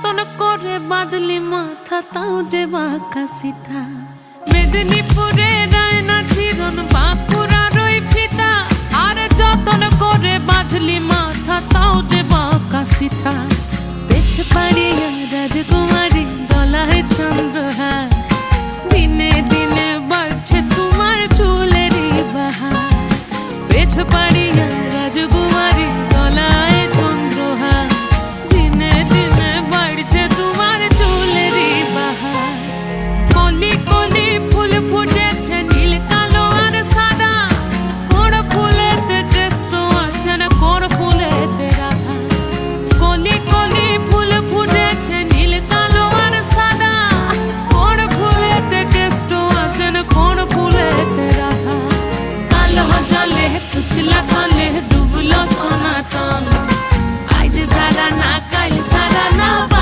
যতন করে বাঁধলি মাথা তাও যে বাঁকা সিথা। মেদিনীপুরে রায়না চিরন বাঁকুড়ার ওই ফিতা, আরে যতন করে বাঁধলি মাথা তাও যে বাঁকা সিথা। পেছ পাড়িয়া রাজকুমার